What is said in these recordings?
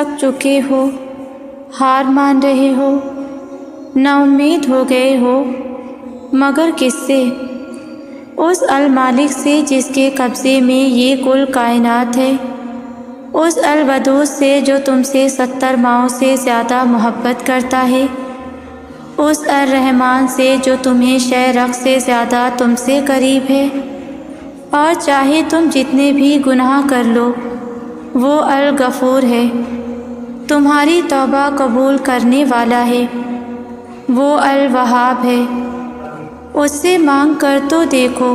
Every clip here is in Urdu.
تھک چکے ہو، ہار مان رہے ہو، نا امید ہو گئے ہو، مگر کس سے؟ اس المالک سے جس کے قبضے میں یہ کل کائنات ہے، اس الودود سے جو تم سے 70 ماؤں سے زیادہ محبت کرتا ہے، اس الرحمن سے جو تمہیں شہ سے زیادہ تم سے قریب ہے، اور چاہے تم جتنے بھی گناہ کر لو وہ الغفور ہے، تمہاری توبہ قبول کرنے والا ہے، وہ الوہاب ہے، اس سے مانگ کر تو دیکھو،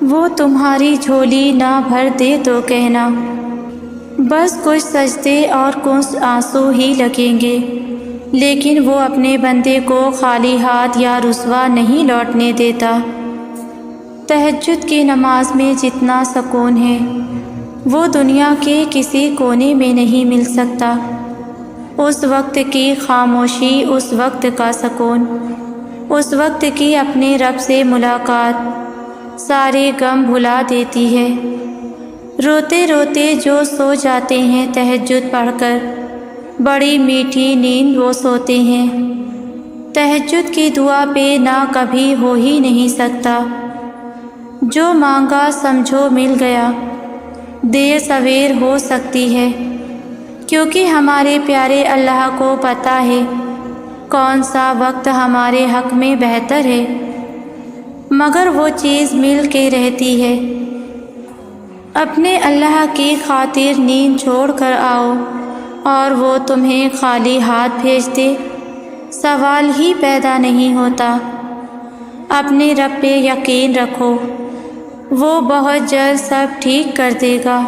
وہ تمہاری جھولی نہ بھر دے تو کہنا بس کچھ سجدے اور کچھ آنسو ہی لگیں گے، لیکن وہ اپنے بندے کو خالی ہاتھ یا رسوا نہیں لوٹنے دیتا۔ تہجد کی نماز میں جتنا سکون ہے وہ دنیا کے کسی کونے میں نہیں مل سکتا۔ اس وقت کی خاموشی، اس وقت کا سکون، اس وقت کی اپنے رب سے ملاقات سارے غم بھلا دیتی ہے۔ روتے روتے جو سو جاتے ہیں تہجد پڑھ کر، بڑی میٹھی نیند وہ سوتے ہیں۔ تہجد کی دعا پہ نہ کبھی ہو ہی نہیں سکتا، جو مانگا سمجھو مل گیا، دیر سویر ہو سکتی ہے، کیونکہ ہمارے پیارے اللہ کو پتہ ہے کون سا وقت ہمارے حق میں بہتر ہے، مگر وہ چیز مل کے رہتی ہے۔ اپنے اللہ کی خاطر نیند چھوڑ کر آؤ اور وہ تمہیں خالی ہاتھ بھیج دے، سوال ہی پیدا نہیں ہوتا۔ اپنے رب پہ یقین رکھو، وہ بہت جلد سب ٹھیک کر دے گا۔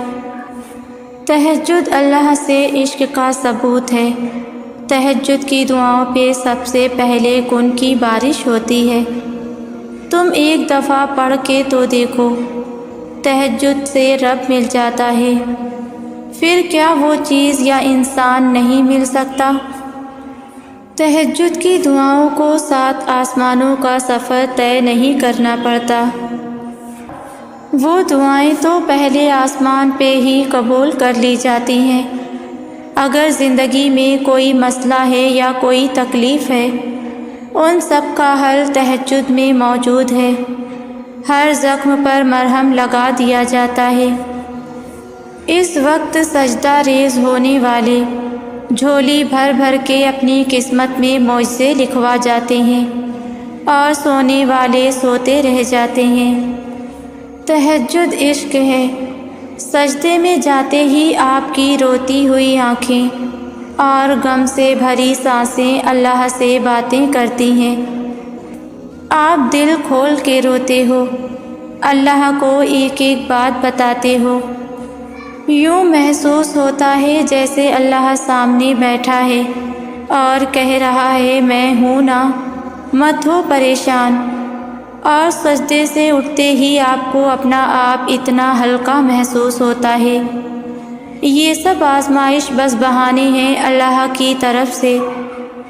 تہجد اللہ سے عشق کا ثبوت ہے۔ تہجد کی دعاؤں پہ سب سے پہلے کن کی بارش ہوتی ہے۔ تم ایک دفعہ پڑھ کے تو دیکھو، تہجد سے رب مل جاتا ہے، پھر کیا وہ چیز یا انسان نہیں مل سکتا؟ تہجد کی دعاؤں کو 7 آسمانوں کا سفر طے نہیں کرنا پڑتا، وہ دعائیں تو پہلے آسمان پہ ہی قبول کر لی جاتی ہیں۔ اگر زندگی میں کوئی مسئلہ ہے یا کوئی تکلیف ہے، ان سب کا حل تہجد میں موجود ہے۔ ہر زخم پر مرہم لگا دیا جاتا ہے۔ اس وقت سجدہ ریز ہونے والے جھولی بھر بھر کے اپنی قسمت میں معجزے لکھوا جاتے ہیں، اور سونے والے سوتے رہ جاتے ہیں۔ تہجد عشق ہے۔ سجدے میں جاتے ہی آپ کی روتی ہوئی آنکھیں اور غم سے بھری سانسیں اللہ سے باتیں کرتی ہیں۔ آپ دل کھول کے روتے ہو، اللہ کو ایک ایک بات بتاتے ہو۔ یوں محسوس ہوتا ہے جیسے اللہ سامنے بیٹھا ہے اور کہہ رہا ہے میں ہوں نا، مت ہو پریشان۔ اور سجدے سے اٹھتے ہی آپ کو اپنا آپ اتنا ہلکا محسوس ہوتا ہے۔ یہ سب آزمائش بس بہانے ہیں اللہ کی طرف سے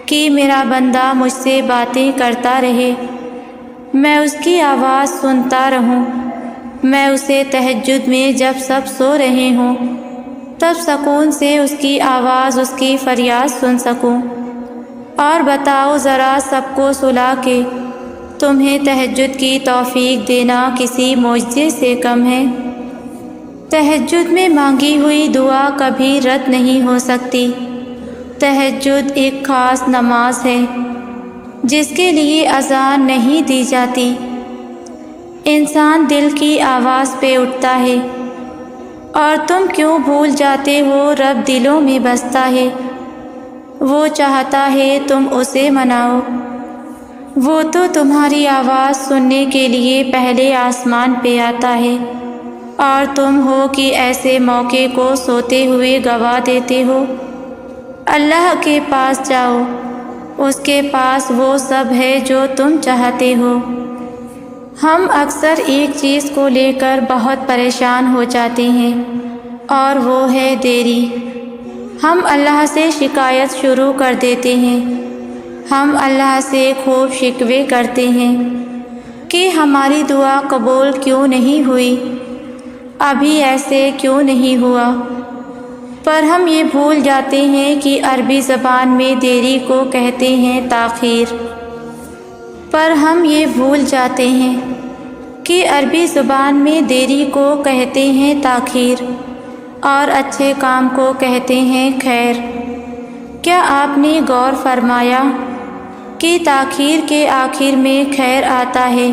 کہ میرا بندہ مجھ سے باتیں کرتا رہے، میں اس کی آواز سنتا رہوں، میں اسے تہجد میں جب سب سو رہے ہوں تب سکون سے اس کی آواز، اس کی فریاد سن سکوں۔ اور بتاؤ ذرا سب کو سلا کے تمہیں تہجد کی توفیق دینا کسی معجزے سے کم ہے؟ تہجد میں مانگی ہوئی دعا کبھی رد نہیں ہو سکتی۔ تہجد ایک خاص نماز ہے جس کے لیے اذان نہیں دی جاتی۔ انسان دل کی آواز پہ اٹھتا ہے، اور تم کیوں بھول جاتے ہو رب دلوں میں بستا ہے، وہ چاہتا ہے تم اسے مناؤ۔ وہ تو تمہاری آواز سننے کے لیے پہلے آسمان پہ آتا ہے، اور تم ہو کہ ایسے موقع کو سوتے ہوئے گوا دیتے ہو۔ اللہ کے پاس جاؤ، اس کے پاس وہ سب ہے جو تم چاہتے ہو۔ ہم اکثر ایک چیز کو لے کر بہت پریشان ہو جاتے ہیں، اور وہ ہے دیری۔ ہم اللہ سے شکایت شروع کر دیتے ہیں، ہم اللہ سے خوب شکوے کرتے ہیں کہ ہماری دعا قبول کیوں نہیں ہوئی، ابھی ایسے کیوں نہیں ہوا۔ پر ہم یہ بھول جاتے ہیں کہ عربی زبان میں دیری کو کہتے ہیں تاخیر۔ پر ہم یہ بھول جاتے ہیں کہ عربی زبان میں دیری کو کہتے ہیں تاخیر اور اچھے کام کو کہتے ہیں خیر۔ کیا آپ نے غور فرمایا کہ تاخیر کے آخر میں خیر آتا ہے؟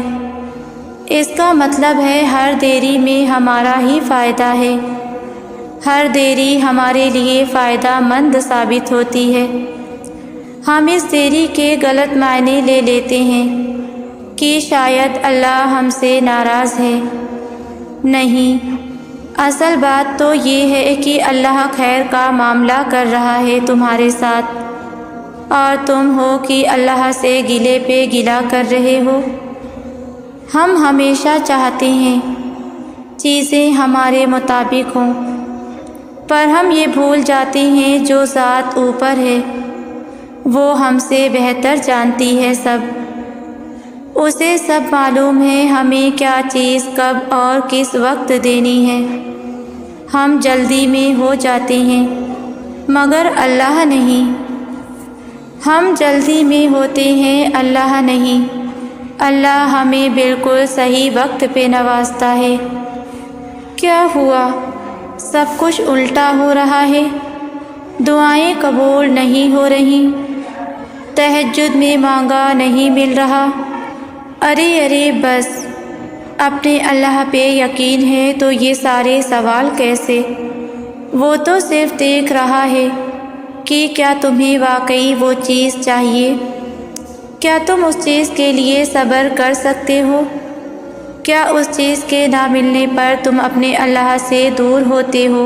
اس کا مطلب ہے ہر دیری میں ہمارا ہی فائدہ ہے، ہر دیری ہمارے لیے فائدہ مند ثابت ہوتی ہے۔ ہم اس دیری کے غلط معنی لے لیتے ہیں کہ شاید اللہ ہم سے ناراض ہے۔ نہیں، اصل بات تو یہ ہے کہ اللہ خیر کا معاملہ کر رہا ہے تمہارے ساتھ، اور تم ہو کہ اللہ سے گلے پہ گلا کر رہے ہو۔ ہم ہمیشہ چاہتے ہیں چیزیں ہمارے مطابق ہوں، پر ہم یہ بھول جاتے ہیں جو ذات اوپر ہے وہ ہم سے بہتر جانتی ہے سب، اسے سب معلوم ہے ہمیں کیا چیز کب اور کس وقت دینی ہے۔ ہم جلدی میں ہو جاتے ہیں مگر اللہ نہیں، ہم جلدی میں ہوتے ہیں اللہ نہیں۔ اللہ ہمیں بالکل صحیح وقت پہ نوازتا ہے۔ کیا ہوا؟ سب کچھ الٹا ہو رہا ہے، دعائیں قبول نہیں ہو رہی، تہجد میں مانگا نہیں مل رہا۔ ارے بس، اپنے اللہ پہ یقین ہے تو یہ سارے سوال کیسے؟ وہ تو صرف دیکھ رہا ہے کہ کیا تمہیں واقعی وہ چیز چاہیے، کیا تم اس چیز کے لیے صبر کر سکتے ہو، کیا اس چیز کے نہ ملنے پر تم اپنے اللہ سے دور ہوتے ہو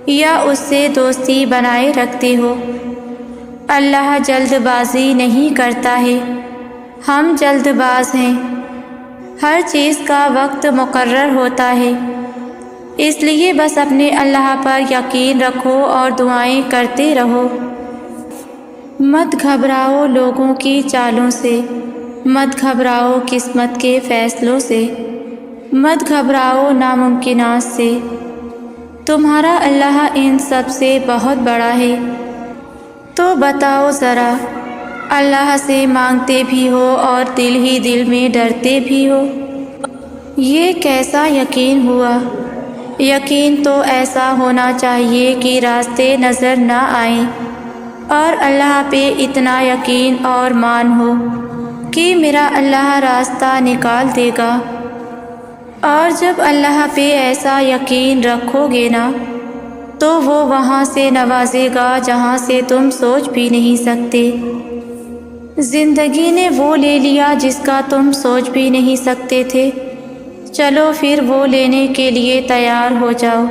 یا اس سے دوستی بنائے رکھتے ہو۔ اللہ جلد بازی نہیں کرتا ہے، ہم جلد باز ہیں۔ ہر چیز کا وقت مقرر ہوتا ہے، اس لیے بس اپنے اللہ پر یقین رکھو اور دعائیں کرتے رہو۔ مت گھبراؤ لوگوں کی چالوں سے، مت گھبراؤ قسمت کے فیصلوں سے، مت گھبراؤ ناممکنات سے۔ تمہارا اللہ ان سب سے بہت بڑا ہے۔ تو بتاؤ ذرا، اللہ سے مانگتے بھی ہو اور دل ہی دل میں ڈرتے بھی ہو، یہ کیسا یقین ہوا؟ یقین تو ایسا ہونا چاہیے کہ راستے نظر نہ آئیں اور اللہ پہ اتنا یقین اور مان ہو کہ میرا اللہ راستہ نکال دے گا۔ اور جب اللہ پہ ایسا یقین رکھو گے نا تو وہ وہاں سے نوازے گا جہاں سے تم سوچ بھی نہیں سکتے۔ زندگی نے وہ لے لیا جس کا تم سوچ بھی نہیں سکتے تھے، چلو پھر وہ لینے کے لیے تیار ہو جاؤ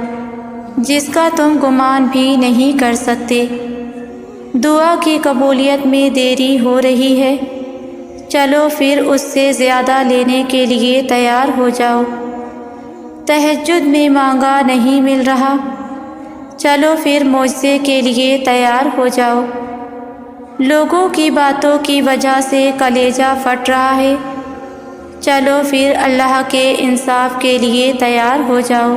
جس کا تم گمان بھی نہیں کر سکتے۔ دعا کی قبولیت میں دیری ہو رہی ہے، چلو پھر اس سے زیادہ لینے کے لیے تیار ہو جاؤ۔ تہجد میں مانگا نہیں مل رہا، چلو پھر معجزے کے لیے تیار ہو جاؤ۔ لوگوں کی باتوں کی وجہ سے کلیجہ پھٹ رہا ہے، چلو پھر اللہ کے انصاف کے لیے تیار ہو جاؤ۔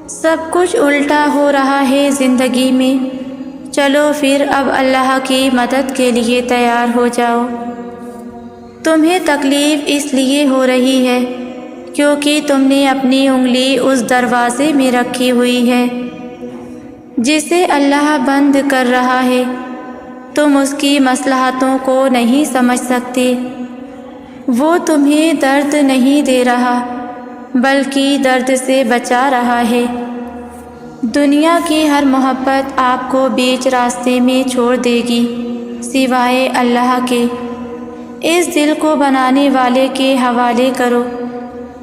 سب کچھ الٹا ہو رہا ہے زندگی میں، چلو پھر اب اللہ کی مدد کے لیے تیار ہو جاؤ۔ تمہیں تکلیف اس لیے ہو رہی ہے کیونکہ تم نے اپنی انگلی اس دروازے میں رکھی ہوئی ہے جسے اللہ بند کر رہا ہے۔ تم اس کی مصلحتوں کو نہیں سمجھ سکتے۔ وہ تمہیں درد نہیں دے رہا بلکہ درد سے بچا رہا ہے۔ دنیا کی ہر محبت آپ کو بیچ راستے میں چھوڑ دے گی سوائے اللہ کے۔ اس دل کو بنانے والے کے حوالے کرو،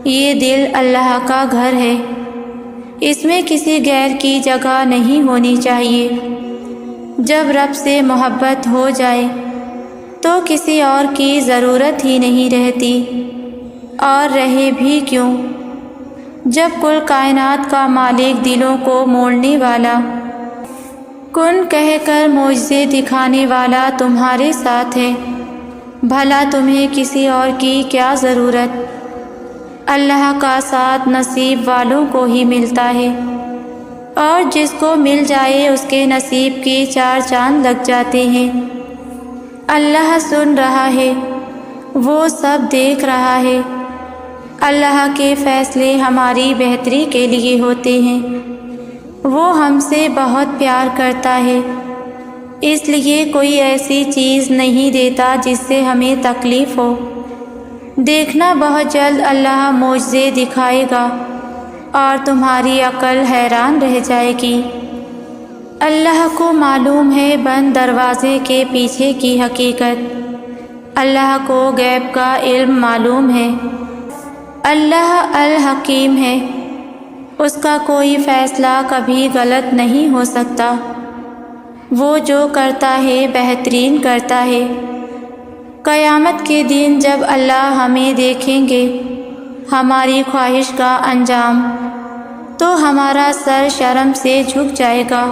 یہ دل اللہ کا گھر ہے، اس میں کسی غیر کی جگہ نہیں ہونی چاہیے۔ جب رب سے محبت ہو جائے تو کسی اور کی ضرورت ہی نہیں رہتی، اور رہے بھی کیوں جب کل کائنات کا مالک دلوں کو موڑنے والا، کن کہہ کر معجزے دکھانے والا تمہارے ساتھ ہے، بھلا تمہیں کسی اور کی کیا ضرورت؟ اللہ کا ساتھ نصیب والوں کو ہی ملتا ہے۔ اور جس کو مل جائے اس کے نصیب کی 4 چاند لگ جاتے ہیں۔ اللہ سن رہا ہے، وہ سب دیکھ رہا ہے۔ اللہ کے فیصلے ہماری بہتری کے لیے ہوتے ہیں۔ وہ ہم سے بہت پیار کرتا ہے، اس لیے کوئی ایسی چیز نہیں دیتا جس سے ہمیں تکلیف ہو۔ دیکھنا بہت جلد اللہ معجزے دکھائے گا اور تمہاری عقل حیران رہ جائے گی۔ اللہ کو معلوم ہے بند دروازے کے پیچھے کی حقیقت۔ اللہ کو غیب کا علم معلوم ہے۔ اللہ الحکیم ہے، اس کا کوئی فیصلہ کبھی غلط نہیں ہو سکتا۔ وہ جو کرتا ہے بہترین کرتا ہے۔ قیامت کے دن جب اللہ ہمیں دیکھیں گے، ہماری خواہش کا انجام، تو ہمارا سر شرم سے جھک جائے گا۔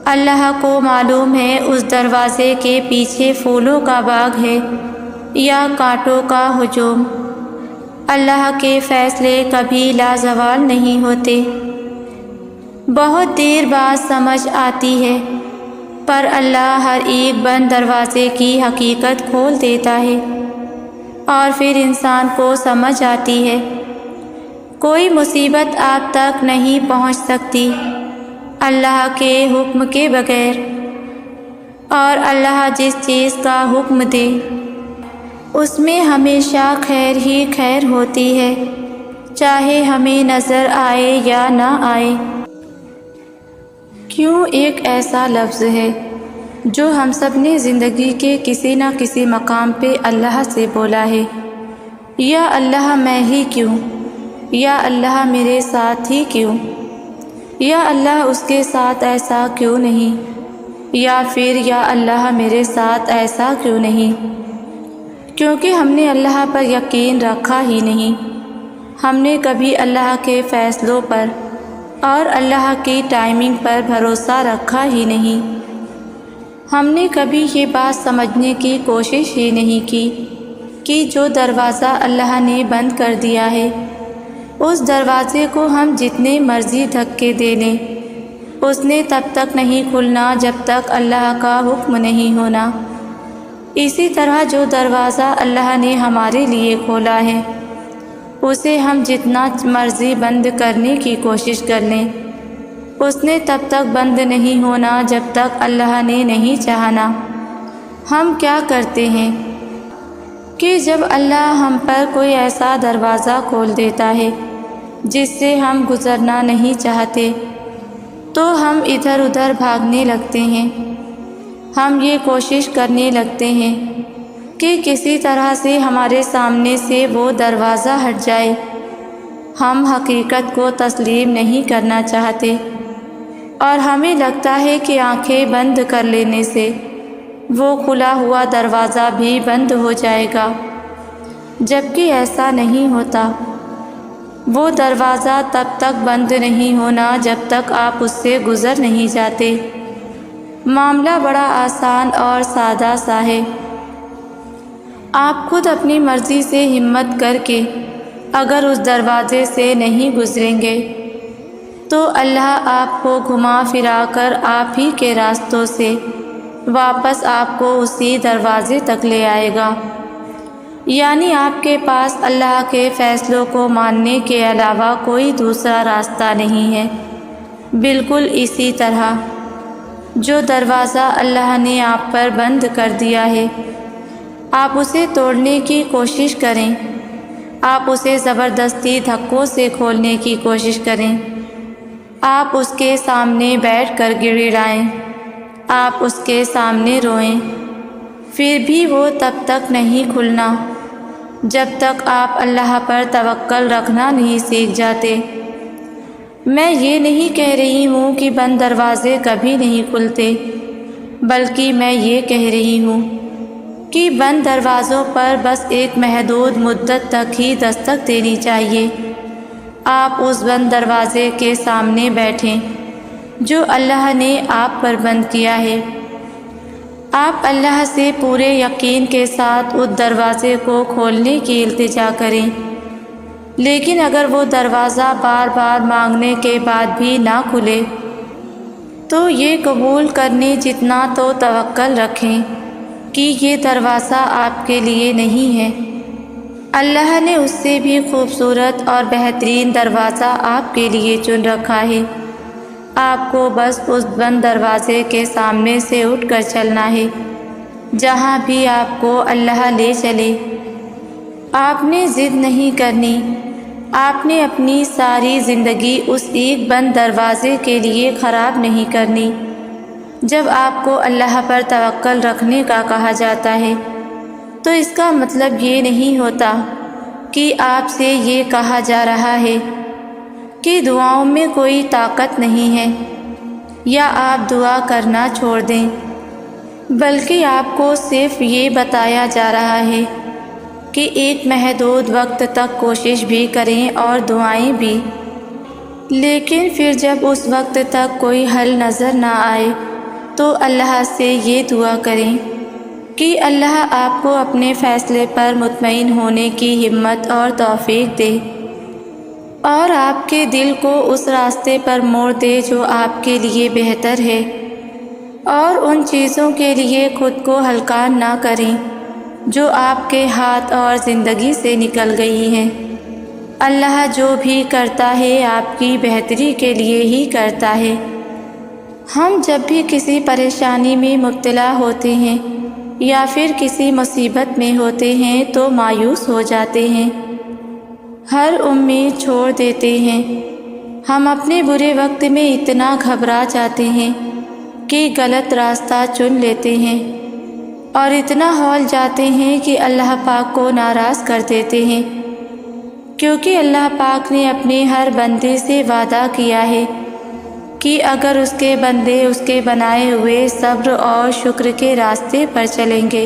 اللہ کو معلوم ہے اس دروازے کے پیچھے پھولوں کا باغ ہے یا کانٹوں کا ہجوم۔ اللہ کے فیصلے کبھی لازوال نہیں ہوتے۔ بہت دیر بعد سمجھ آتی ہے، پر اللہ ہر ایک بند دروازے کی حقیقت کھول دیتا ہے اور پھر انسان کو سمجھ آتی ہے۔ کوئی مصیبت آپ تک نہیں پہنچ سکتی اللہ کے حکم کے بغیر، اور اللہ جس چیز کا حکم دے اس میں ہمیشہ خیر ہی خیر ہوتی ہے، چاہے ہمیں نظر آئے یا نہ آئے۔ کیوں ایک ایسا لفظ ہے جو ہم سب نے زندگی کے کسی نہ کسی مقام پہ اللہ سے بولا ہے، یا اللہ میں ہی کیوں، یا اللہ میرے ساتھ ہی کیوں، یا اللہ اس کے ساتھ ایسا کیوں نہیں، یا پھر یا اللہ میرے ساتھ ایسا کیوں نہیں؟ کیونکہ ہم نے اللہ پر یقین رکھا ہی نہیں۔ ہم نے کبھی اللہ کے فیصلوں پر اور اللہ کی ٹائمنگ پر بھروسہ رکھا ہی نہیں۔ ہم نے کبھی یہ بات سمجھنے کی کوشش ہی نہیں کی کہ جو دروازہ اللہ نے بند کر دیا ہے، اس دروازے کو ہم جتنے مرضی دھکے دے لیں، اس نے تب تک نہیں کھلنا جب تک اللہ کا حکم نہیں ہونا۔ اسی طرح جو دروازہ اللہ نے ہمارے لیے کھولا ہے، اسے ہم جتنا مرضی بند کرنے کی کوشش کر لیں، اس نے تب تک بند نہیں ہونا جب تک اللہ نے نہیں چاہنا۔ ہم کیا کرتے ہیں کہ جب اللہ ہم پر کوئی ایسا دروازہ کھول دیتا ہے جس سے ہم گزرنا نہیں چاہتے، تو ہم ادھر ادھر بھاگنے لگتے ہیں۔ ہم یہ کوشش کرنے لگتے ہیں کہ کسی طرح سے ہمارے سامنے سے وہ دروازہ ہٹ جائے۔ ہم حقیقت کو تسلیم نہیں کرنا چاہتے، اور ہمیں لگتا ہے کہ آنکھیں بند کر لینے سے وہ کھلا ہوا دروازہ بھی بند ہو جائے گا، جبکہ ایسا نہیں ہوتا۔ وہ دروازہ تب تک بند نہیں ہونا جب تک آپ اس سے گزر نہیں جاتے۔ معاملہ بڑا آسان اور سادہ سا ہے۔ آپ خود اپنی مرضی سے ہمت کر کے اگر اس دروازے سے نہیں گزریں گے تو اللہ آپ کو گھما پھرا کر آپ ہی کے راستوں سے واپس آپ کو اسی دروازے تک لے آئے گا۔ یعنی آپ کے پاس اللہ کے فیصلوں کو ماننے کے علاوہ کوئی دوسرا راستہ نہیں ہے۔ بالکل اسی طرح جو دروازہ اللہ نے آپ پر بند کر دیا ہے، آپ اسے توڑنے کی کوشش کریں، آپ اسے زبردستی دھکوں سے کھولنے کی کوشش کریں، آپ اس کے سامنے بیٹھ کر گڑگڑائیں، آپ اس کے سامنے روئیں، پھر بھی وہ تب تک نہیں کھلنا جب تک آپ اللہ پر توکل رکھنا نہیں سیکھ جاتے۔ میں یہ نہیں کہہ رہی ہوں کہ بند دروازے کبھی نہیں کھلتے، بلکہ میں یہ کہہ رہی ہوں کہ بند دروازوں پر بس ایک محدود مدت تک ہی دستک دینی چاہیے۔ آپ اس بند دروازے کے سامنے بیٹھیں جو اللہ نے آپ پر بند کیا ہے۔ آپ اللہ سے پورے یقین کے ساتھ اس دروازے کو کھولنے کی التجا کریں۔ لیکن اگر وہ دروازہ بار بار مانگنے کے بعد بھی نہ کھلے تو یہ قبول کرنے جتنا تو توکل رکھیں کہ یہ دروازہ آپ کے لیے نہیں ہے۔ اللہ نے اس سے بھی خوبصورت اور بہترین دروازہ آپ کے لیے چن رکھا ہے۔ آپ کو بس اس بند دروازے کے سامنے سے اٹھ کر چلنا ہے، جہاں بھی آپ کو اللہ لے چلے۔ آپ نے ضد نہیں کرنی، آپ نے اپنی ساری زندگی اس ایک بند دروازے کے لیے خراب نہیں کرنی۔ جب آپ کو اللہ پر توکل رکھنے کا کہا جاتا ہے تو اس کا مطلب یہ نہیں ہوتا کہ آپ سے یہ کہا جا رہا ہے کہ دعاؤں میں کوئی طاقت نہیں ہے یا آپ دعا کرنا چھوڑ دیں، بلکہ آپ کو صرف یہ بتایا جا رہا ہے کہ ایک محدود وقت تک کوشش بھی کریں اور دعائیں بھی، لیکن پھر جب اس وقت تک کوئی حل نظر نہ آئے تو اللہ سے یہ دعا کریں کہ اللہ آپ کو اپنے فیصلے پر مطمئن ہونے کی ہمت اور توفیق دے اور آپ کے دل کو اس راستے پر موڑ دے جو آپ کے لیے بہتر ہے، اور ان چیزوں کے لیے خود کو ہلکان نہ کریں جو آپ کے ہاتھ اور زندگی سے نکل گئی ہیں۔ اللہ جو بھی کرتا ہے آپ کی بہتری کے لیے ہی کرتا ہے۔ ہم جب بھی کسی پریشانی میں مبتلا ہوتے ہیں یا پھر کسی مصیبت میں ہوتے ہیں تو مایوس ہو جاتے ہیں، ہر امید چھوڑ دیتے ہیں۔ ہم اپنے برے وقت میں اتنا گھبرا جاتے ہیں کہ غلط راستہ چن لیتے ہیں اور اتنا ہول جاتے ہیں کہ اللہ پاک کو ناراض کر دیتے ہیں، کیونکہ اللہ پاک نے اپنے ہر بندے سے وعدہ کیا ہے کہ اگر اس کے بندے اس کے بنائے ہوئے صبر اور شکر کے راستے پر چلیں گے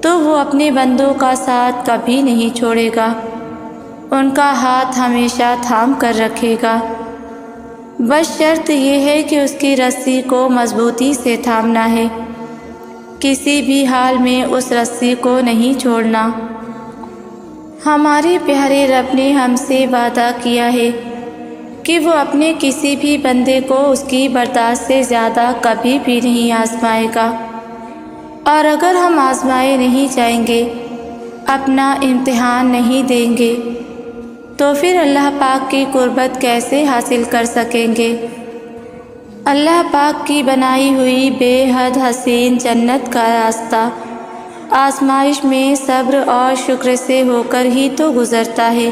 تو وہ اپنے بندوں کا ساتھ کبھی نہیں چھوڑے گا، ان کا ہاتھ ہمیشہ تھام کر رکھے گا۔ بس شرط یہ ہے کہ اس کی رسی کو مضبوطی سے تھامنا ہے، کسی بھی حال میں اس رسی کو نہیں چھوڑنا۔ ہمارے پیارے رب نے ہم سے وعدہ کیا ہے کہ وہ اپنے کسی بھی بندے کو اس کی برداشت سے زیادہ کبھی بھی نہیں آزمائے گا، اور اگر ہم آزمائے نہیں جائیں گے، اپنا امتحان نہیں دیں گے تو پھر اللہ پاک کی قربت کیسے حاصل کر سکیں گے؟ اللہ پاک کی بنائی ہوئی بے حد حسین جنت کا راستہ آزمائش میں صبر اور شکر سے ہو کر ہی تو گزرتا ہے۔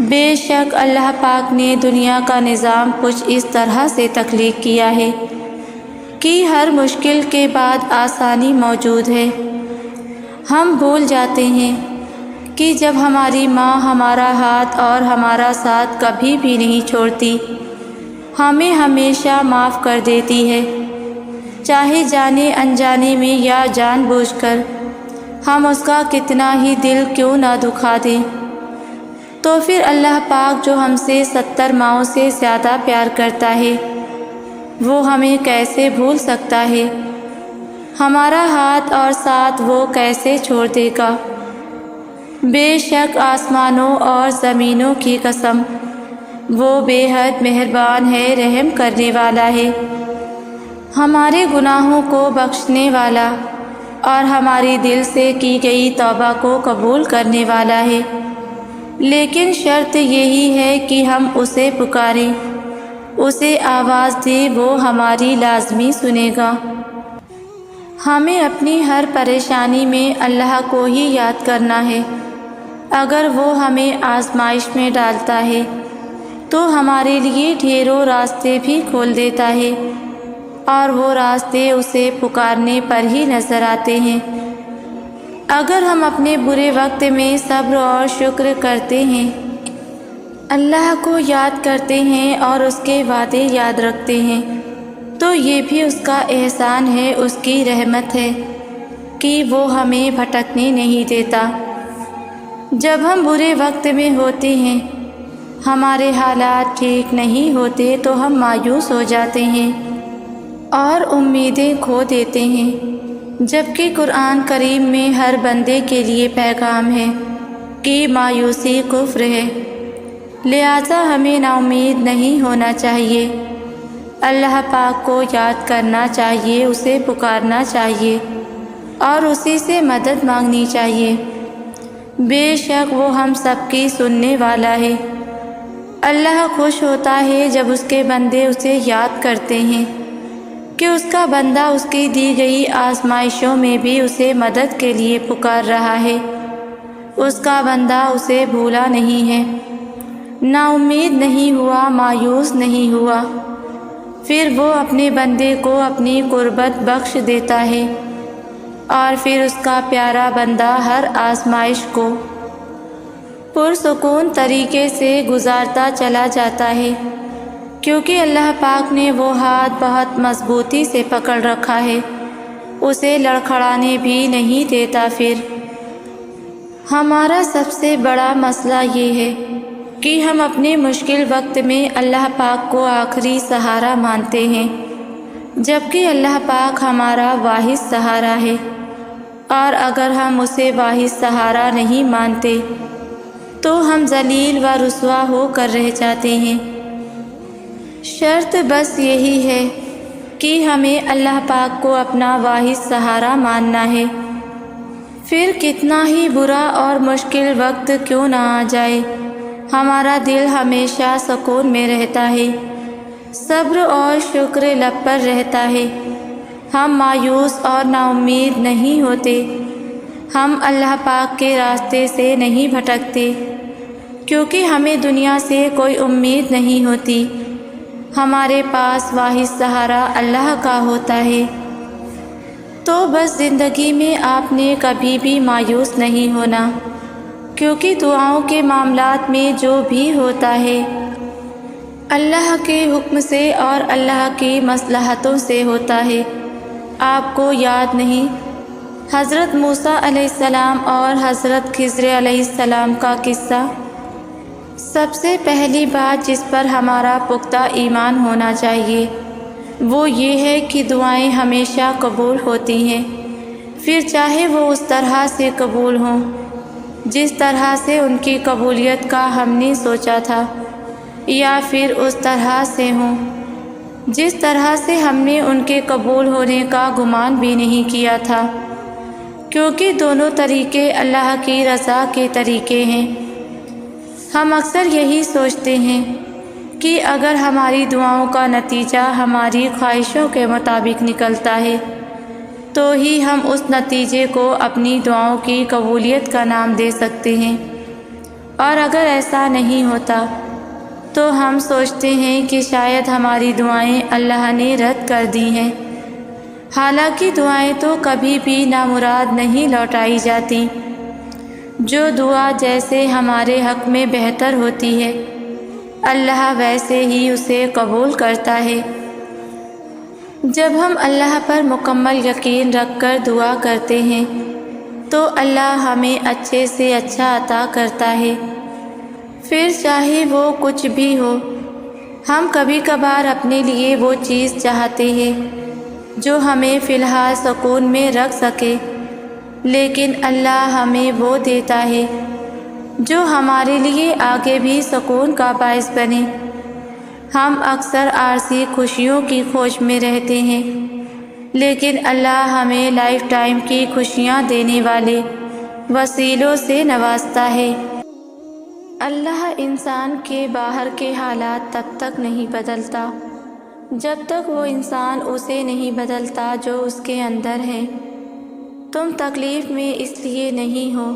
بے شک اللہ پاک نے دنیا کا نظام کچھ اس طرح سے تخلیق کیا ہے کہ ہر مشکل کے بعد آسانی موجود ہے۔ ہم بھول جاتے ہیں کہ جب ہماری ماں ہمارا ہاتھ اور ہمارا ساتھ کبھی بھی نہیں چھوڑتی، ہمیں ہمیشہ معاف کر دیتی ہے، چاہے جانے انجانے میں یا جان بوجھ کر ہم اس کا کتنا ہی دل کیوں نہ دکھا دیں، تو پھر اللہ پاک جو ہم سے 70 ماؤں سے زیادہ پیار کرتا ہے وہ ہمیں کیسے بھول سکتا ہے؟ ہمارا ہاتھ اور ساتھ وہ کیسے چھوڑ دے گا؟ بے شک آسمانوں اور زمینوں کی قسم، وہ بے حد مہربان ہے، رحم کرنے والا ہے، ہمارے گناہوں کو بخشنے والا اور ہماری دل سے کی گئی توبہ کو قبول کرنے والا ہے۔ لیکن شرط یہی ہے کہ ہم اسے پکاریں، اسے آواز دیں، وہ ہماری لازمی سنے گا۔ ہمیں اپنی ہر پریشانی میں اللہ کو ہی یاد کرنا ہے۔ اگر وہ ہمیں آزمائش میں ڈالتا ہے تو ہمارے لیے ڈھیروں راستے بھی کھول دیتا ہے، اور وہ راستے اسے پکارنے پر ہی نظر آتے ہیں۔ اگر ہم اپنے برے وقت میں صبر اور شکر کرتے ہیں، اللہ کو یاد کرتے ہیں اور اس کے وعدے یاد رکھتے ہیں، تو یہ بھی اس کا احسان ہے، اس کی رحمت ہے کہ وہ ہمیں بھٹکنے نہیں دیتا۔ جب ہم برے وقت میں ہوتے ہیں، ہمارے حالات ٹھیک نہیں ہوتے تو ہم مایوس ہو جاتے ہیں اور امیدیں کھو دیتے ہیں، جبکہ قرآن کریم میں ہر بندے کے لیے پیغام ہے کہ مایوسی کفر ہے، لہٰذا ہمیں نا امید نہیں ہونا چاہیے۔ اللہ پاک کو یاد کرنا چاہیے، اسے پکارنا چاہیے اور اسی سے مدد مانگنی چاہیے۔ بے شک وہ ہم سب کی سننے والا ہے۔ اللہ خوش ہوتا ہے جب اس کے بندے اسے یاد کرتے ہیں کہ اس کا بندہ اس کی دی گئی آزمائشوں میں بھی اسے مدد کے لیے پکار رہا ہے، اس کا بندہ اسے بھولا نہیں ہے، نا امید نہیں ہوا، مایوس نہیں ہوا، پھر وہ اپنے بندے کو اپنی قربت بخش دیتا ہے اور پھر اس کا پیارا بندہ ہر آزمائش کو پرسکون طریقے سے گزارتا چلا جاتا ہے، کیونکہ اللہ پاک نے وہ ہاتھ بہت مضبوطی سے پکڑ رکھا ہے، اسے لڑکھڑانے بھی نہیں دیتا۔ پھر ہمارا سب سے بڑا مسئلہ یہ ہے کہ ہم اپنے مشکل وقت میں اللہ پاک کو آخری سہارا مانتے ہیں، جبکہ اللہ پاک ہمارا واحد سہارا ہے، اور اگر ہم اسے واحد سہارا نہیں مانتے تو ہم ذلیل و رسوا ہو کر رہ جاتے ہیں۔ شرط بس یہی ہے کہ ہمیں اللہ پاک کو اپنا واحد سہارا ماننا ہے، پھر کتنا ہی برا اور مشکل وقت کیوں نہ آ جائے، ہمارا دل ہمیشہ سکون میں رہتا ہے، صبر اور شکر لب پر رہتا ہے، ہم مایوس اور نا امید نہیں ہوتے، ہم اللہ پاک کے راستے سے نہیں بھٹکتے، کیونکہ ہمیں دنیا سے کوئی امید نہیں ہوتی، ہمارے پاس واحد سہارا اللہ کا ہوتا ہے۔ تو بس زندگی میں آپ نے کبھی بھی مایوس نہیں ہونا، کیونکہ دعاؤں کے معاملات میں جو بھی ہوتا ہے اللہ کے حکم سے اور اللہ کی مصلحتوں سے ہوتا ہے۔ آپ کو یاد نہیں حضرت موسیٰ علیہ السلام اور حضرت خضر علیہ السلام کا قصہ؟ سب سے پہلی بات جس پر ہمارا پختہ ایمان ہونا چاہیے وہ یہ ہے کہ دعائیں ہمیشہ قبول ہوتی ہیں، پھر چاہے وہ اس طرح سے قبول ہوں جس طرح سے ان کی قبولیت کا ہم نے سوچا تھا، یا پھر اس طرح سے ہوں جس طرح سے ہم نے ان کے قبول ہونے کا گمان بھی نہیں کیا تھا، کیونکہ دونوں طریقے اللہ کی رضا کے طریقے ہیں۔ ہم اکثر یہی سوچتے ہیں کہ اگر ہماری دعاؤں کا نتیجہ ہماری خواہشوں کے مطابق نکلتا ہے تو ہی ہم اس نتیجے کو اپنی دعاؤں کی قبولیت کا نام دے سکتے ہیں، اور اگر ایسا نہیں ہوتا تو ہم سوچتے ہیں کہ شاید ہماری دعائیں اللہ نے رد کر دی ہیں، حالانکہ دعائیں تو کبھی بھی نامراد نہیں لوٹائی جاتی۔ جو دعا جیسے ہمارے حق میں بہتر ہوتی ہے اللہ ویسے ہی اسے قبول کرتا ہے۔ جب ہم اللہ پر مکمل یقین رکھ کر دعا کرتے ہیں تو اللہ ہمیں اچھے سے اچھا عطا کرتا ہے، پھر چاہے وہ کچھ بھی ہو۔ ہم کبھی کبھار اپنے لیے وہ چیز چاہتے ہیں جو ہمیں فی الحال سکون میں رکھ سکے، لیکن اللہ ہمیں وہ دیتا ہے جو ہمارے لیے آگے بھی سکون کا باعث بنے۔ ہم اکثر عارضی خوشیوں کی کھوج میں رہتے ہیں، لیکن اللہ ہمیں لائف ٹائم کی خوشیاں دینے والے وسیلوں سے نوازتا ہے۔ اللہ انسان کے باہر کے حالات تب تک نہیں بدلتا جب تک وہ انسان اسے نہیں بدلتا جو اس کے اندر ہے۔ تم تکلیف میں اس لیے نہیں ہو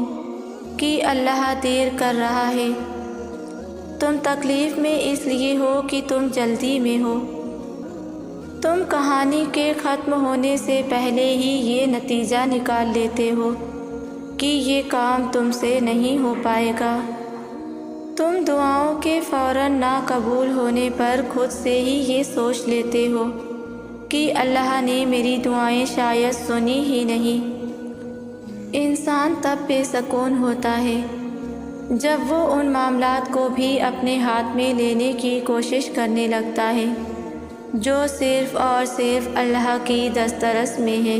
کہ اللہ دیر کر رہا ہے، تم تکلیف میں اس لیے ہو کہ تم جلدی میں ہو۔ تم کہانی کے ختم ہونے سے پہلے ہی یہ نتیجہ نکال لیتے ہو کہ یہ کام تم سے نہیں ہو پائے گا۔ تم دعاؤں کے فوراً نہ قبول ہونے پر خود سے ہی یہ سوچ لیتے ہو کہ اللہ نے میری دعائیں شاید سنی ہی نہیں۔ انسان تب بے سکون ہوتا ہے جب وہ ان معاملات کو بھی اپنے ہاتھ میں لینے کی کوشش کرنے لگتا ہے جو صرف اور صرف اللہ کی دسترس میں ہے۔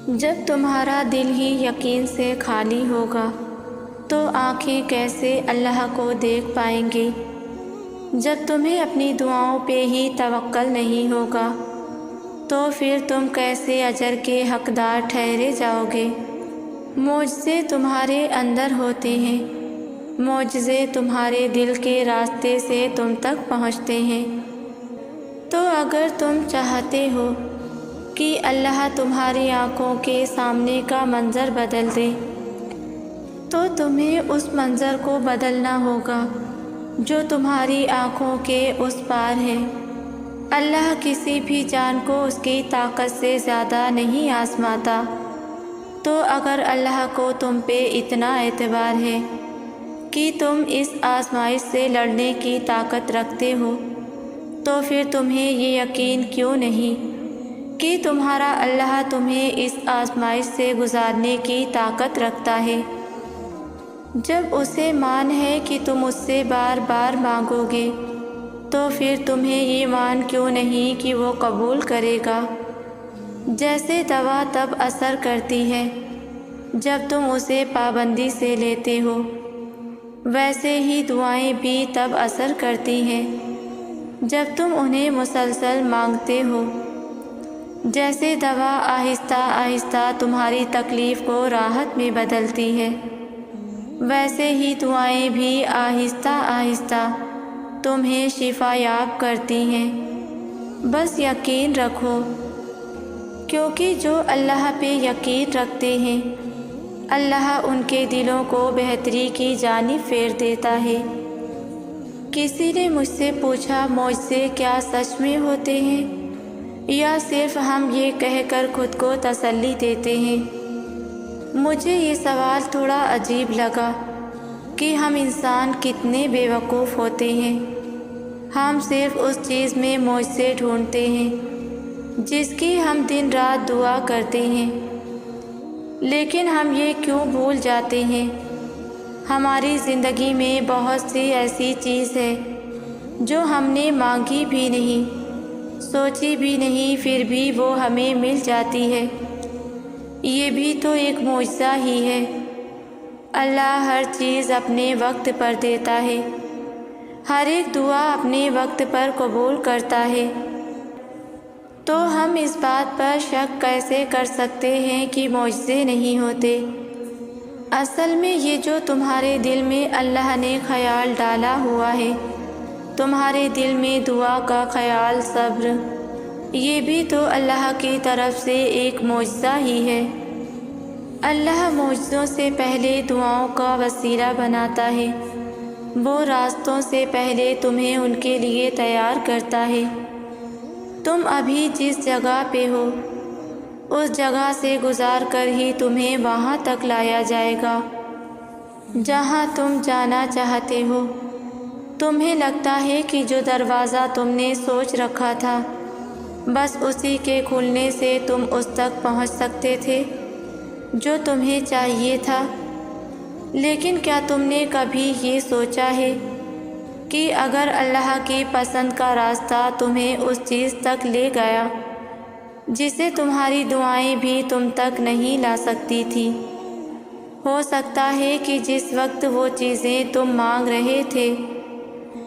جب تمہارا دل ہی یقین سے خالی ہوگا تو آنکھیں کیسے اللہ کو دیکھ پائیں گی جب تمہیں اپنی دعاؤں پہ ہی توکل نہیں ہوگا؟ تو پھر تم کیسے اجر کے حقدار ٹھہرے جاؤ گے؟ معجزے تمہارے اندر ہوتے ہیں، معجزے تمہارے دل کے راستے سے تم تک پہنچتے ہیں۔ تو اگر تم چاہتے ہو کہ اللہ تمہاری آنکھوں کے سامنے کا منظر بدل دے تو تمہیں اس منظر کو بدلنا ہوگا جو تمہاری آنکھوں کے اس پار ہے۔ اللہ کسی بھی جان کو اس کی طاقت سے زیادہ نہیں آزماتا۔ تو اگر اللہ کو تم پہ اتنا اعتبار ہے کہ تم اس آزمائش سے لڑنے کی طاقت رکھتے ہو تو پھر تمہیں یہ یقین کیوں نہیں کہ تمہارا اللہ تمہیں اس آزمائش سے گزارنے کی طاقت رکھتا ہے؟ جب اسے مان ہے کہ تم اس سے بار بار مانگو گے تو پھر تمہیں یہ مان کیوں نہیں کہ وہ قبول کرے گا؟ جیسے دوا تب اثر کرتی ہے جب تم اسے پابندی سے لیتے ہو، ویسے ہی دعائیں بھی تب اثر کرتی ہیں جب تم انہیں مسلسل مانگتے ہو۔ جیسے دوا آہستہ آہستہ تمہاری تکلیف کو راحت میں بدلتی ہے، ویسے ہی دعائیں بھی آہستہ آہستہ تمہیں شفا یاب کرتی ہیں۔ بس یقین رکھو، کیونکہ جو اللہ پہ یقین رکھتے ہیں اللہ ان کے دلوں کو بہتری کی جانب پھیر دیتا ہے۔ کسی نے مجھ سے پوچھا معجزے کیا سچ میں ہوتے ہیں یا صرف ہم یہ کہہ کر خود کو تسلی دیتے ہیں؟ مجھے یہ سوال تھوڑا عجیب لگا کہ ہم انسان کتنے بے وقوف ہوتے ہیں۔ ہم صرف اس چیز میں معجزے ڈھونڈتے ہیں جس کی ہم دن رات دعا کرتے ہیں، لیکن ہم یہ کیوں بھول جاتے ہیں ہماری زندگی میں بہت سی ایسی چیز ہے جو ہم نے مانگی بھی نہیں، سوچی بھی نہیں، پھر بھی وہ ہمیں مل جاتی ہے۔ یہ بھی تو ایک معجزہ ہی ہے۔ اللہ ہر چیز اپنے وقت پر دیتا ہے، ہر ایک دعا اپنے وقت پر قبول کرتا ہے۔ تو ہم اس بات پر شک کیسے کر سکتے ہیں کہ معجزے نہیں ہوتے؟ اصل میں یہ جو تمہارے دل میں اللہ نے خیال ڈالا ہوا ہے، تمہارے دل میں دعا کا خیال، صبر، یہ بھی تو اللہ کی طرف سے ایک معجزہ ہی ہے۔ اللہ معجزوں سے پہلے دعاؤں کا وسیلہ بناتا ہے، وہ راستوں سے پہلے تمہیں ان کے لیے تیار کرتا ہے۔ تم ابھی جس جگہ پہ ہو اس جگہ سے گزار کر ہی تمہیں وہاں تک لایا جائے گا جہاں تم جانا چاہتے ہو۔ تمہیں لگتا ہے کہ جو دروازہ تم نے سوچ رکھا تھا بس اسی کے کھلنے سے تم اس تک پہنچ سکتے تھے جو تمہیں چاہیے تھا، لیکن کیا تم نے کبھی یہ سوچا ہے کہ اگر اللہ کی پسند کا راستہ تمہیں اس چیز تک لے گیا جسے تمہاری دعائیں بھی تم تک نہیں لا سکتی تھی، ہو سکتا ہے کہ جس وقت وہ چیزیں تم مانگ رہے تھے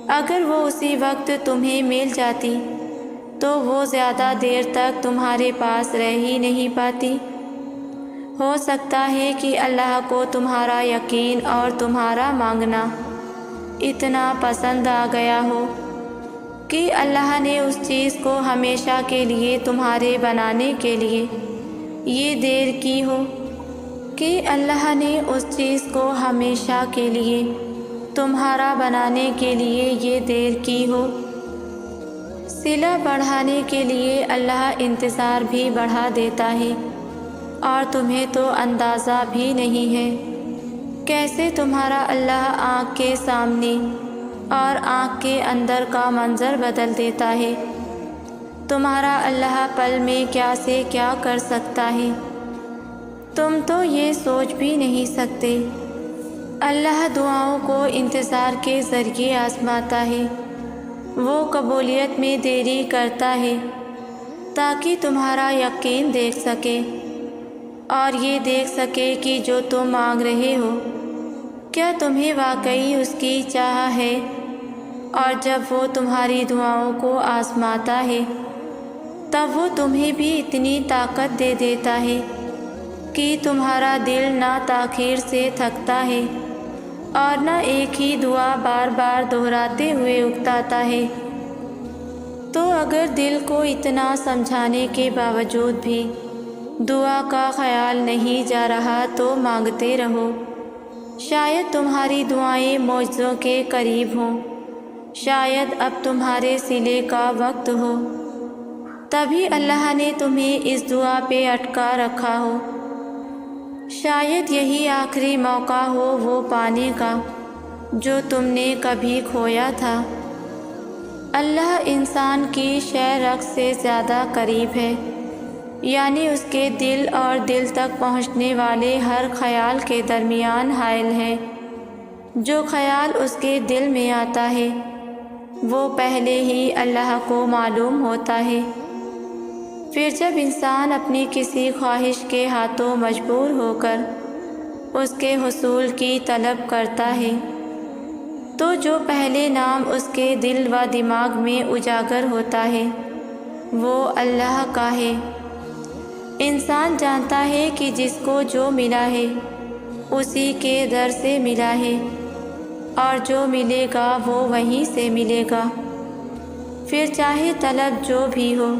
اگر وہ اسی وقت تمہیں مل جاتی تو وہ زیادہ دیر تک تمہارے پاس رہ ہی نہیں پاتی۔ ہو سکتا ہے کہ اللہ کو تمہارا یقین اور تمہارا مانگنا اتنا پسند آ گیا ہو کہ اللہ نے اس چیز کو ہمیشہ کے لیے تمہارے بنانے کے لیے یہ دیر کی ہو، کہ اللہ نے اس چیز کو ہمیشہ کے لیے تمہارا بنانے کے لیے یہ دیر کی ہو۔ صلہ بڑھانے کے لیے اللہ انتظار بھی بڑھا دیتا ہے، اور تمہیں تو اندازہ بھی نہیں ہے کیسے تمہارا اللہ آنکھ کے سامنے اور آنکھ کے اندر کا منظر بدل دیتا ہے۔ تمہارا اللہ پل میں کیا سے کیا کر سکتا ہے، تم تو یہ سوچ بھی نہیں سکتے۔ اللہ دعاؤں کو انتظار کے ذریعے آزماتا ہے، وہ قبولیت میں دیری کرتا ہے تاکہ تمہارا یقین دیکھ سکے اور یہ دیکھ سکے کہ جو تم مانگ رہے ہو کیا تمہیں واقعی اس کی چاہ ہے؟ اور جب وہ تمہاری دعاؤں کو آزماتا ہے تب وہ تمہیں بھی اتنی طاقت دے دیتا ہے کہ تمہارا دل نہ تاخیر سے تھکتا ہے اور نہ ایک ہی دعا بار بار دہراتے ہوئے اکتاتا ہے۔ تو اگر دل کو اتنا سمجھانے کے باوجود بھی دعا کا خیال نہیں جا رہا تو مانگتے رہو، شاید تمہاری دعائیں معجزوں کے قریب ہوں، شاید اب تمہارے صلے کا وقت ہو، تبھی اللہ نے تمہیں اس دعا پہ اٹکا رکھا ہو، شاید یہی آخری موقع ہو وہ پانے کا جو تم نے کبھی کھویا تھا۔ اللہ انسان کی شے رگ سے زیادہ قریب ہے، یعنی اس کے دل اور دل تک پہنچنے والے ہر خیال کے درمیان حائل ہے۔ جو خیال اس کے دل میں آتا ہے وہ پہلے ہی اللہ کو معلوم ہوتا ہے۔ پھر جب انسان اپنی کسی خواہش کے ہاتھوں مجبور ہو کر اس کے حصول کی طلب کرتا ہے تو جو پہلے نام اس کے دل و دماغ میں اجاگر ہوتا ہے وہ اللہ کا ہے۔ انسان جانتا ہے کہ جس کو جو ملا ہے اسی کے در سے ملا ہے اور جو ملے گا وہ وہیں سے ملے گا، پھر چاہے طلب جو بھی ہو،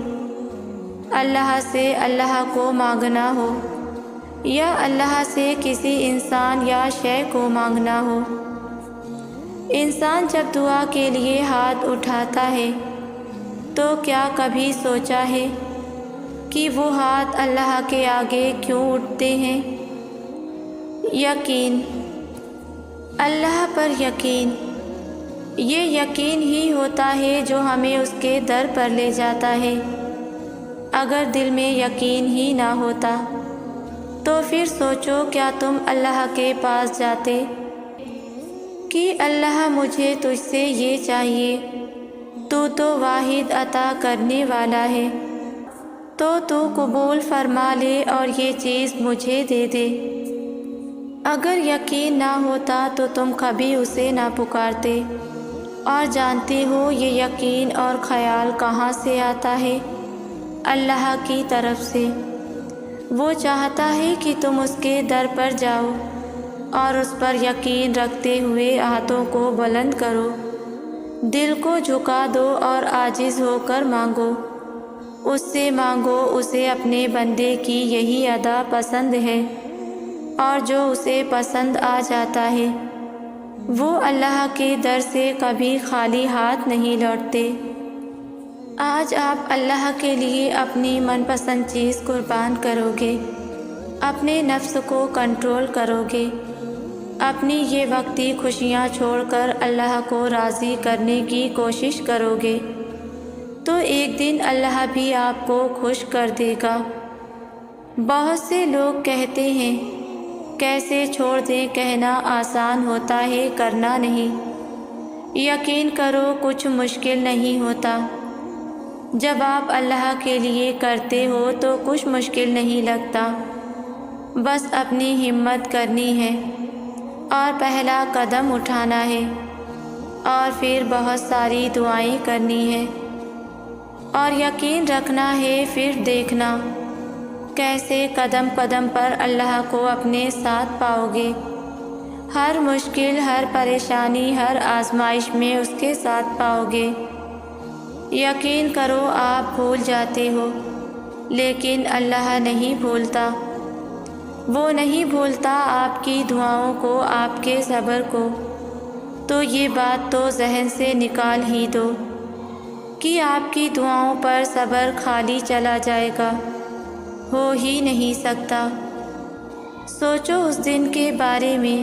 اللہ سے اللہ کو مانگنا ہو یا اللہ سے کسی انسان یا شے کو مانگنا ہو۔ انسان جب دعا کے لیے ہاتھ اٹھاتا ہے تو کیا کبھی سوچا ہے کہ وہ ہاتھ اللہ کے آگے کیوں اٹھتے ہیں؟ یقین، اللہ پر یقین، یہ یقین ہی ہوتا ہے جو ہمیں اس کے در پر لے جاتا ہے۔ اگر دل میں یقین ہی نہ ہوتا تو پھر سوچو کیا تم اللہ کے پاس جاتے کہ اللہ مجھے تجھ سے یہ چاہیے، تو واحد عطا کرنے والا ہے، تو قبول فرما لے اور یہ چیز مجھے دے دے۔ اگر یقین نہ ہوتا تو تم کبھی اسے نہ پکارتے، اور جانتے ہو یہ یقین اور خیال کہاں سے آتا ہے؟ اللہ کی طرف سے۔ وہ چاہتا ہے کہ تم اس کے در پر جاؤ اور اس پر یقین رکھتے ہوئے ہاتھوں کو بلند کرو، دل کو جھکا دو اور عاجز ہو کر مانگو، اس سے مانگو۔ اسے اپنے بندے کی یہی ادا پسند ہے، اور جو اسے پسند آ جاتا ہے وہ اللہ کے در سے کبھی خالی ہاتھ نہیں لوٹتے۔ آج آپ اللہ کے لیے اپنی من پسند چیز قربان کرو گے، اپنے نفس کو کنٹرول کرو گے، اپنی یہ وقتی خوشیاں چھوڑ کر اللہ کو راضی کرنے کی کوشش کرو گے تو ایک دن اللہ بھی آپ کو خوش کر دے گا۔ بہت سے لوگ کہتے ہیں کیسے چھوڑ دیں، کہنا آسان ہوتا ہے، کرنا نہیں۔ یقین کرو کچھ مشکل نہیں ہوتا۔ جب آپ اللہ کے لیے کرتے ہو تو کچھ مشکل نہیں لگتا، بس اپنی ہمت کرنی ہے اور پہلا قدم اٹھانا ہے، اور پھر بہت ساری دعائیں کرنی ہے اور یقین رکھنا ہے، پھر دیکھنا کیسے قدم قدم پر اللہ کو اپنے ساتھ پاؤ گے۔ ہر مشکل، ہر پریشانی، ہر آزمائش میں اس کے ساتھ پاؤ گے۔ یقین کرو آپ بھول جاتے ہو لیکن اللہ نہیں بھولتا، وہ نہیں بھولتا آپ کی دعاؤں کو، آپ کے صبر کو۔ تو یہ بات تو ذہن سے نکال ہی دو کہ آپ کی دعاؤں پر صبر خالی چلا جائے گا، ہو ہی نہیں سکتا۔ سوچو اس دن کے بارے میں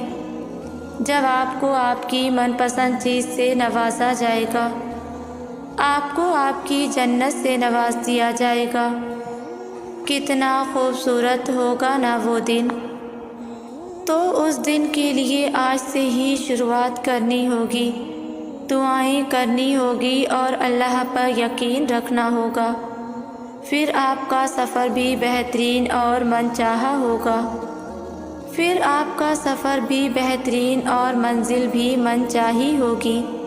جب آپ کو آپ کی من پسند چیز سے نوازا جائے گا، آپ کو آپ کی جنت سے نواز دیا جائے گا۔ کتنا خوبصورت ہوگا نا وہ دن۔ تو اس دن کے لیے آج سے ہی شروعات کرنی ہوگی، دعائیں کرنی ہوگی اور اللہ پر یقین رکھنا ہوگا، پھر آپ کا سفر بھی بہترین اور من چاہا ہوگا۔ پھر آپ کا سفر بھی بہترین اور منزل بھی من چاہی ہوگی۔